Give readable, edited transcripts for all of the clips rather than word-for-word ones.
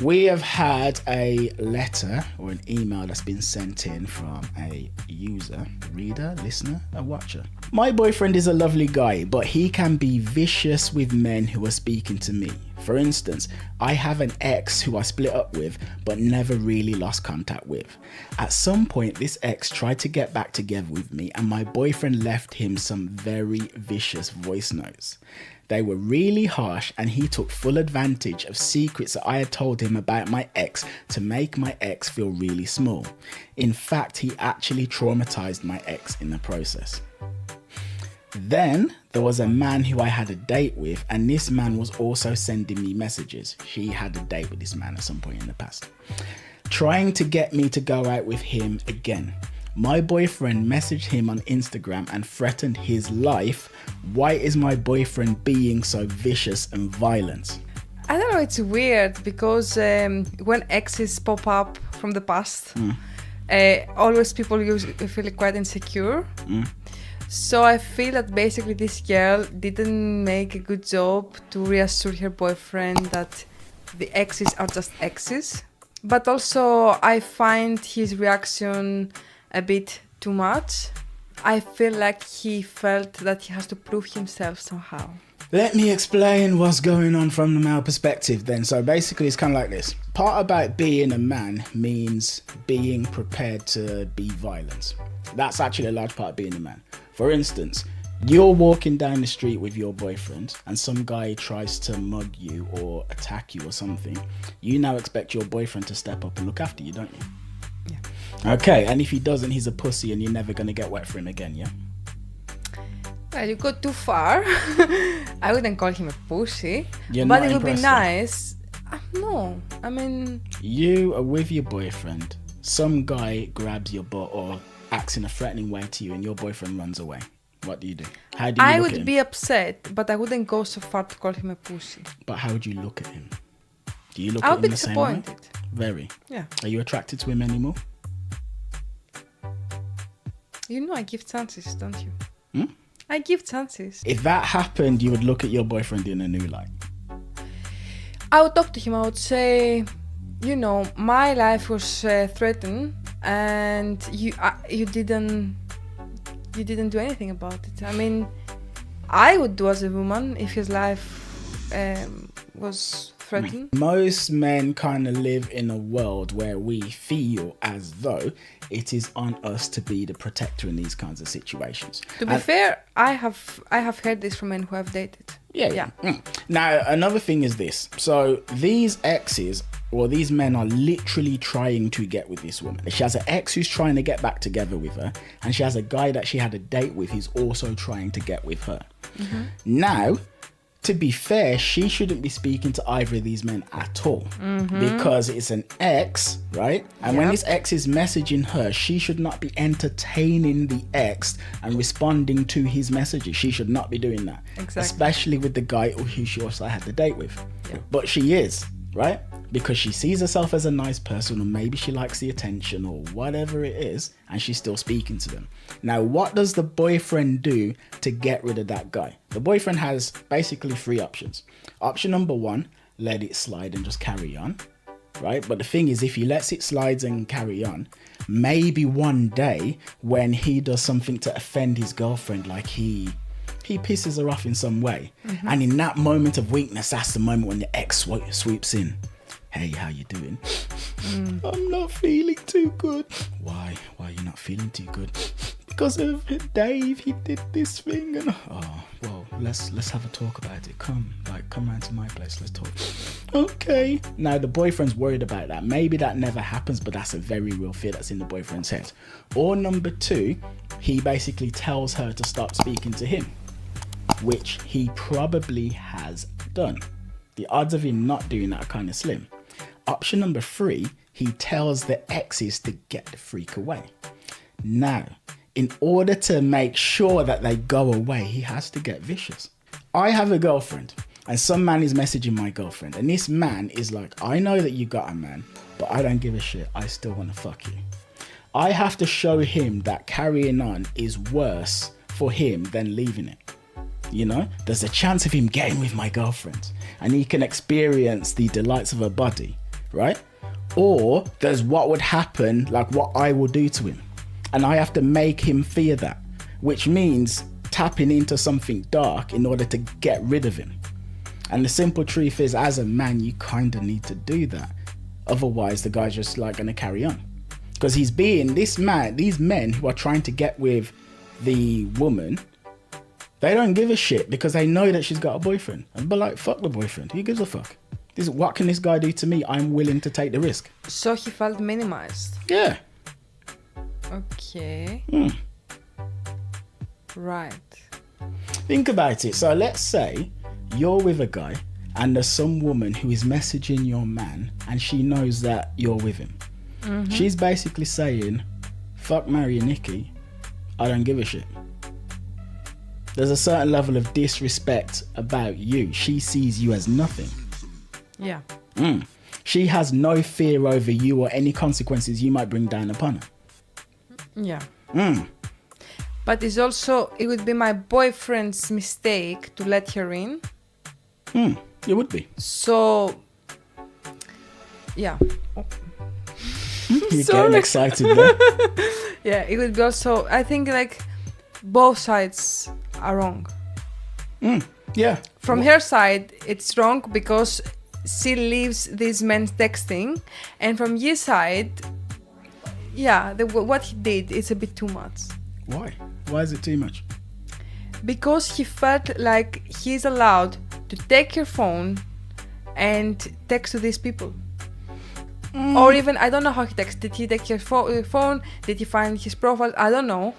We have had a letter or an email that's been sent in from a user, reader, listener, a watcher. My boyfriend is a lovely guy, but he can be vicious with men who are speaking to me. For instance, I have an ex who I split up with, but never really lost contact with. At some point, this ex tried to get back together with me, and my boyfriend left him some very vicious voice notes. They were really harsh, and he took full advantage of secrets that I had told him about my ex to make my ex feel really small. In fact, he actually traumatized my ex in the process. Then there was a man who I had a date with, and this man was also sending me messages. She had a date with this man at some point in the past, trying to get me to go out with him again. My boyfriend messaged him on Instagram and threatened his life. Why is my boyfriend being so vicious and violent? I don't know, it's weird because when exes pop up from the past, always people feel quite insecure. So I feel that basically this girl didn't make a good job to reassure her boyfriend that the exes are just exes. But also I find his reaction a bit too much. I feel like he felt that he has to prove himself somehow. Let me explain what's going on from the male perspective then. So basically it's kind of like this. Part about being a man means being prepared to be violent. That's actually a large part of being a man. For instance, you're walking down the street with your boyfriend and some guy tries to mug you or attack you or something. You now expect your boyfriend to step up and look after you, don't you? Yeah. Okay, and if he doesn't, he's a pussy and you're never going to get wet for him again, yeah? Well, you go too far. I wouldn't call him a pussy. But it would be nice. No, I mean... You are with your boyfriend. Some guy grabs your butt or acts in a threatening way to you and your boyfriend runs away. What do you do? How do you I look at him? would be upset, but I wouldn't go so far to call him a pussy. But how would you look at him? Do you look I at would him be the same way? disappointed. Very. Yeah. Are you attracted to him anymore? You know I give chances, don't you? Hmm? I give chances. If that happened, you would look at your boyfriend in a new light. I would talk to him. I would say, you know, my life was threatened, and you didn't do anything about it. I mean, I would do as a woman if his life was threatened. Most men kind of live in a world where we feel as though it is on us to be the protector in these kinds of situations. To be fair, I have heard this from men who I've dated. Yeah. Now, another thing is this. So these exes, or these men, are literally trying to get with this woman. She has an ex who's trying to get back together with her, and she has a guy that she had a date with who's also trying to get with her. Mm-hmm. Now, to be fair, she shouldn't be speaking to either of these men at all, because it's an ex, right? And when this ex is messaging her, she should not be entertaining the ex and responding to his messages. She should not be doing that. Exactly. Especially with the guy who she also had the date with. Yeah. But she is, right? Because she sees herself as a nice person, or maybe she likes the attention or whatever it is, and she's still speaking to them. Now, what does the boyfriend do to get rid of that guy? The boyfriend has basically three options. Option number one, let it slide and just carry on, right? But the thing is, if he lets it slide and carry on, maybe one day when he does something to offend his girlfriend, like he pisses her off in some way, and in that moment of weakness, that's the moment when the ex sweeps in. Hey, how you doing? I'm not feeling too good. Why? Why are you not feeling too good? Because of Dave, he did this thing, and well, let's have a talk about it. Come round to my place, let's talk. Okay. Now the boyfriend's worried about that. Maybe that never happens, but that's a very real fear that's in the boyfriend's head. Or number two, he basically tells her to stop speaking to him, which he probably has done. The odds of him not doing that are kind of slim. Option number three, he tells the exes to get the freak away. Now, in order to make sure that they go away, he has to get vicious. I have a girlfriend, and some man is messaging my girlfriend, and this man is like, I know that you got a man, but I don't give a shit. I still want to fuck you. I have to show him that carrying on is worse for him than leaving it. You know, there's a chance of him getting with my girlfriend, and he can experience the delights of her body, right? Or there's what would happen, like what I will do to him. And I have to make him fear that, which means tapping into something dark in order to get rid of him. And the simple truth is, as a man, you kind of need to do that. Otherwise, the guy's just like going to carry on. Because these men who are trying to get with the woman, they don't give a shit because they know that she's got a boyfriend. And but like, fuck the boyfriend. Who gives a fuck? What can this guy do to me? I'm willing to take the risk. So he felt minimized. Yeah. Okay. Right. Think about it. So let's say you're with a guy and there's some woman who is messaging your man and she knows that you're with him. Mm-hmm. She's basically saying, fuck, marry Nikki. I don't give a shit. There's a certain level of disrespect about you. She sees you as nothing. Yeah. She has no fear over you or any consequences you might bring down upon her. Yeah. But it would be my boyfriend's mistake to let her in. It would be. So, yeah. Oh. You're getting excited there. Yeah, it would be also, I think like both sides are wrong. Yeah. From her side, it's wrong because she leaves these men texting. And from his side, yeah, what he did is a bit too much. Why? Why is it too much? Because he felt like he's allowed to take your phone and text to these people. Or even, I don't know how he texted. Did he take your phone? Did he find his profile? I don't know.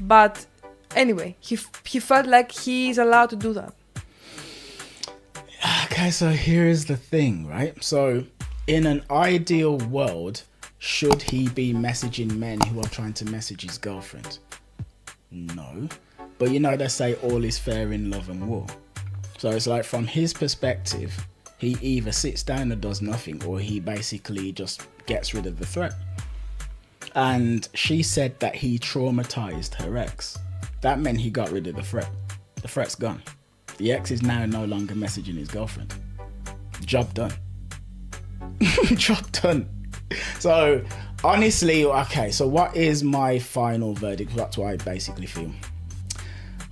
But anyway, he felt like he's allowed to do that. Okay, so here is the thing, right? So in an ideal world, should he be messaging men who are trying to message his girlfriend? No. But you know, they say all is fair in love and war. So it's like, from his perspective, he either sits down and does nothing, or he basically just gets rid of the threat. And she said that he traumatized her ex. That meant he got rid of the threat. The threat's gone. The ex is now no longer messaging his girlfriend. Job done. Job done. So honestly, okay, so what is my final verdict? That's what I basically feel.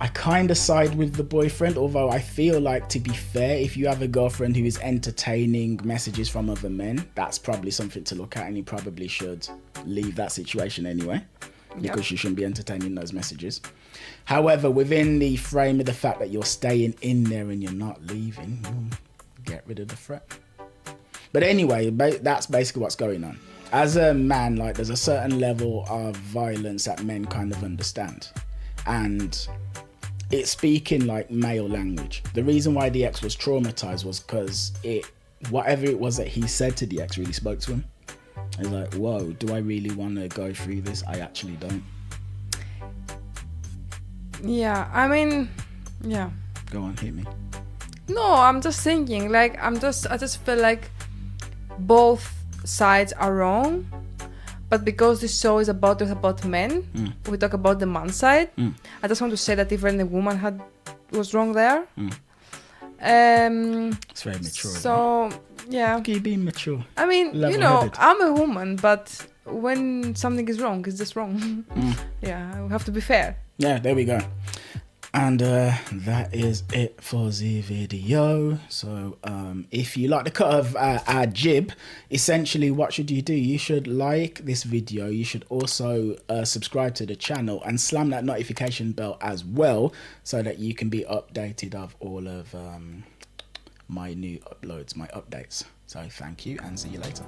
I kind of side with the boyfriend, although I feel like, to be fair, if you have a girlfriend who is entertaining messages from other men, that's probably something to look at, and you probably should leave that situation anyway, because you shouldn't be entertaining those messages. However, within the frame of the fact that you're staying in there and you're not leaving, get rid of the threat. But anyway, that's basically what's going on. As a man, like, there's a certain level of violence that men kind of understand, and it's speaking like male language. The reason why the ex was traumatized was because whatever it was that he said to the ex really spoke to him. He's like, whoa, do I really want to go through this? I actually don't. Yeah, I mean, yeah. Go on, hit me. No, I'm just thinking, like, I just feel like both sides are wrong. But because this show is about men, we talk about the man side. I just want to say that even the woman was wrong there. It's very mature. So, yeah. Keep being mature. I mean, you know, I'm a woman, but when something is wrong, it's just wrong. Yeah, we have to be fair. Yeah, there we go. And that is it for the video. So if you like the cut of our jib, essentially what should you do? You should like this video. You should also subscribe to the channel and slam that notification bell as well, so that you can be updated of all of my new uploads, my updates. So thank you and see you later.